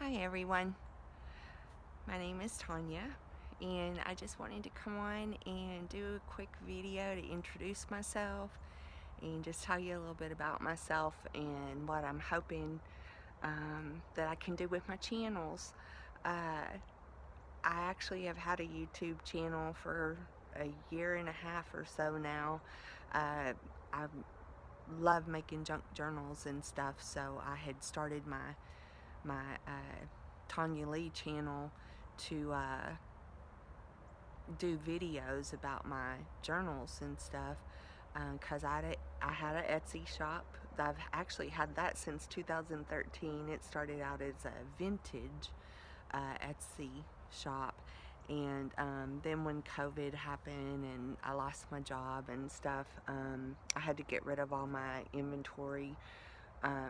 Hi everyone, my name is Tonya and I just wanted to come on and do a quick video to introduce myself and just tell you a little bit about myself and what I'm hoping that I can do with my channels. I actually have had a YouTube channel for a year and a half or so now. I love making junk journals and stuff, so I had started my Tonya Lea channel to do videos about my journals and stuff, because I had an Etsy shop. I've actually had that since 2013. It started out as a vintage Etsy shop, and then when COVID happened and I lost my job and stuff, I had to get rid of all my inventory,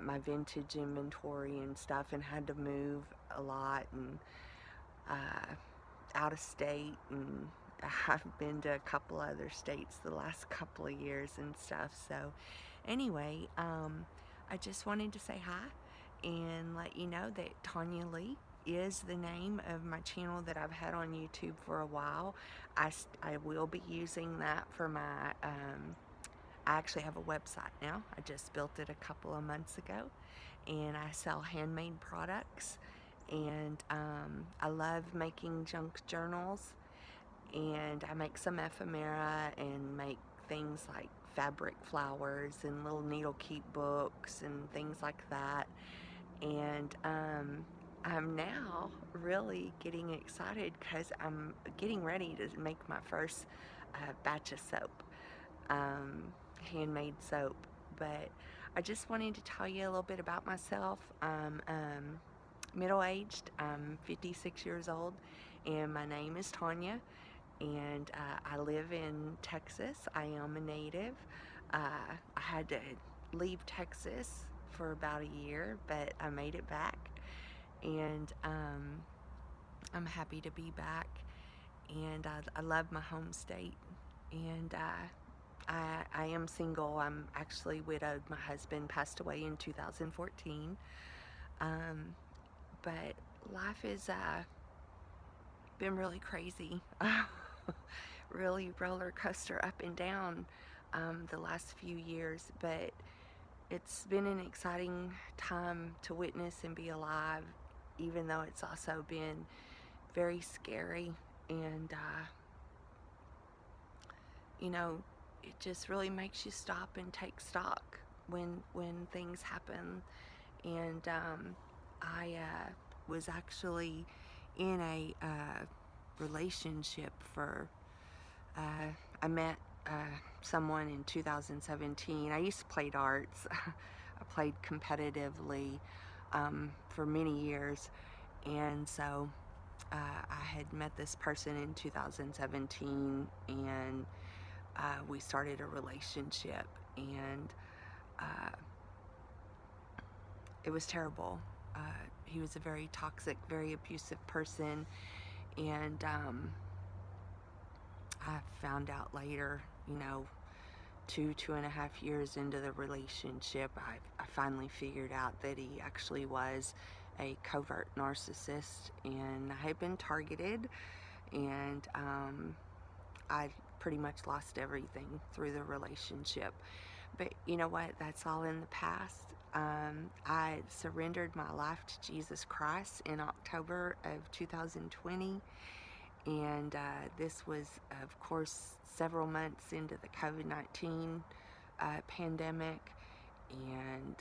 my vintage inventory and stuff, and had to move a lot and out of state, and I've been to a couple other states the last couple of years and stuff. So anyway, I just wanted to say hi and let you know that Tonya Lea is the name of my channel that I've had on YouTube for a while. I will be using that for my I actually have a website now. I just built it a couple of months ago, and I sell handmade products, and I love making junk journals, and I make some ephemera and make things like fabric flowers and little needle keep books and things like that. And I'm now really getting excited because I'm getting ready to make my first batch of soap, um, handmade soap. But I just wanted to tell you a little bit about myself. I'm middle-aged. I'm 56 years old, and my name is Tonya, and I live in Texas. I am a native. I had to leave Texas for about a year, but I made it back, and I'm happy to be back, and I love my home state, and I am single. I'm actually widowed. My husband passed away in 2014. But life has been really crazy. Really roller coaster up and down the last few years. But it's been an exciting time to witness and be alive, even though it's also been very scary. And you know, it just really makes you stop and take stock when things happen. And I was actually in a relationship for I met someone in 2017. I used to play darts. I played competitively for many years, and so I had met this person in 2017, and we started a relationship, and it was terrible. He was a very toxic, very abusive person, and I found out later, you know, 2.5 years into the relationship, I finally figured out that he actually was a covert narcissist, and I had been targeted, and I pretty much lost everything through the relationship. But you know what? That's all in the past. I surrendered my life to Jesus Christ in October of 2020, and this was, of course, several months into the COVID-19 pandemic, and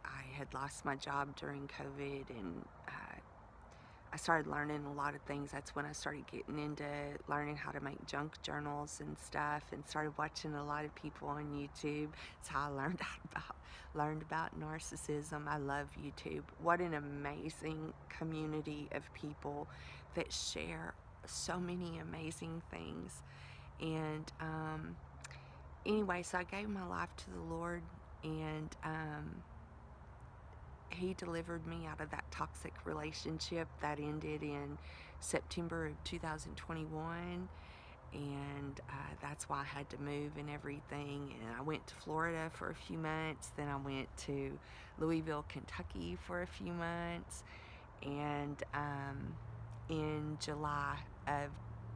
I had lost my job during COVID, and I started learning a lot of things. That's when I started getting into learning how to make junk journals and stuff, and started watching a lot of people on YouTube. That's how I learned about narcissism. I love YouTube. What an amazing community of people that share so many amazing things. And anyway, so I gave my life to the Lord, and He delivered me out of that toxic relationship that ended in September of 2021. and that's why I had to move and everything. And I went to Florida for a few months, then I went to Louisville, Kentucky for a few months, and in July of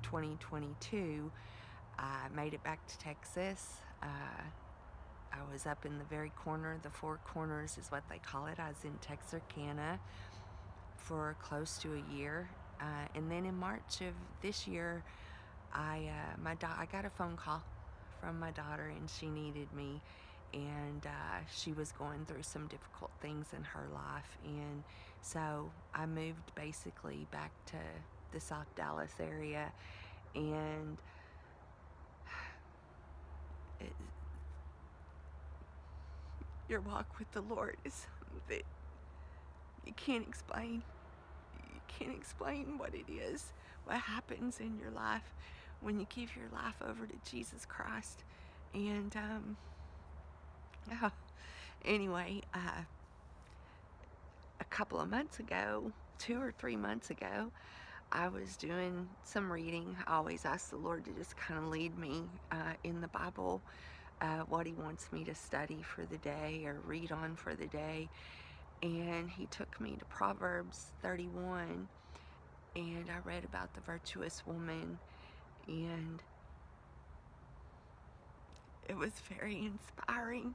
2022 I made it back to Texas. I was up in the very corner, the Four Corners is what they call it. I was in Texarkana for close to a year, and then in March of this year, I got a phone call from my daughter, and she needed me, and she was going through some difficult things in her life, and so I moved basically back to the South Dallas area, and it, your walk with the Lord is something that you can't explain. You can't explain what it is, what happens in your life when you give your life over to Jesus Christ. And anyway, a couple of months ago, 2 or 3 months ago, I was doing some reading. I always ask the Lord to just kind of lead me in the Bible, what He wants me to study for the day or read on for the day. And He took me to Proverbs 31, and I read about the virtuous woman, and it was very inspiring.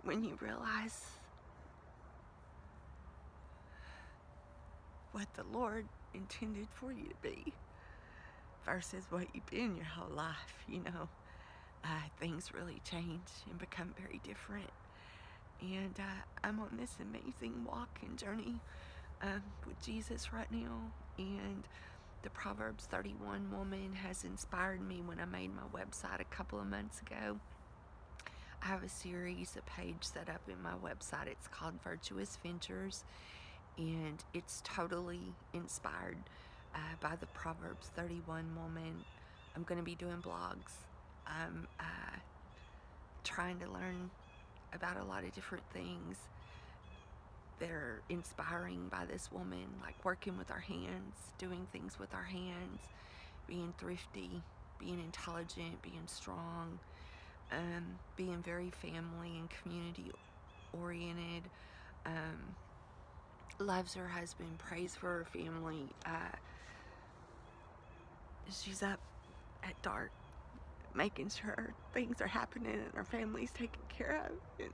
When you realize what the Lord intended for you to be versus what you've been your whole life, things really change and become very different. And I'm on this amazing walk and journey with Jesus right now, and the Proverbs 31 woman has inspired me. When I made my website a couple of months ago, I have a series, a page set up in my website. It's called Virtuous Ventures, and it's totally inspired by the Proverbs 31 woman. I'm going to be doing blogs. I'm trying to learn about a lot of different things that are inspiring by this woman, like working with our hands, doing things with our hands, being thrifty, being intelligent, being strong, being very family and community oriented, loves her husband, prays for her family. She's up at dark making sure things are happening and her family's taken care of. And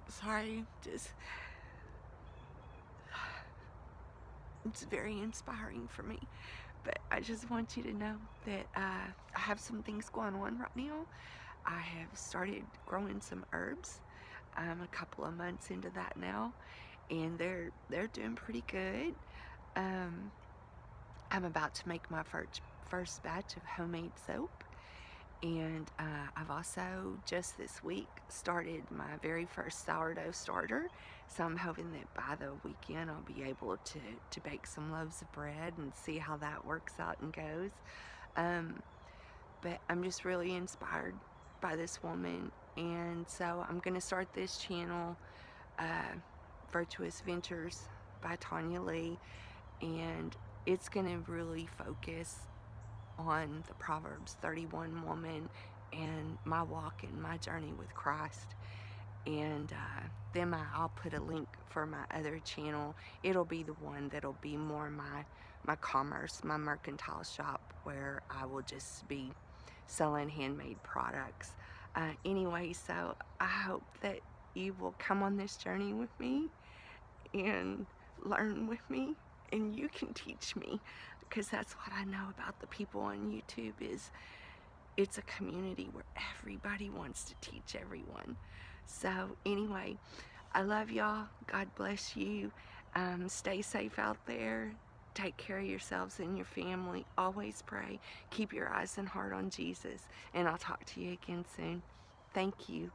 sorry, just it's very inspiring for me. But I just want you to know that I have some things going on right now. I have started growing some herbs. I'm a couple of months into that now, and they're doing pretty good. I'm about to make my first batch of homemade soap, and I've also just this week started my very first sourdough starter. So I'm hoping that by the weekend I'll be able to bake some loaves of bread and see how that works out and goes. But I'm just really inspired by this woman, and so I'm going to start this channel, Virtuous Ventures by Tonya Lea, and it's going to really focus on the Proverbs 31 woman and my walk and my journey with Christ. And then I'll put a link for my other channel. It'll be the one that'll be more my commerce, my mercantile shop, where I will just be selling handmade products. Anyway, so I hope that you will come on this journey with me and learn with me, and you can teach me, because that's what I know about the people on YouTube is it's a community where everybody wants to teach everyone. So anyway, I love y'all. God bless you. Stay safe out there. Take care of yourselves and your family. Always pray. Keep your eyes and heart on Jesus. And I'll talk to you again soon. Thank you.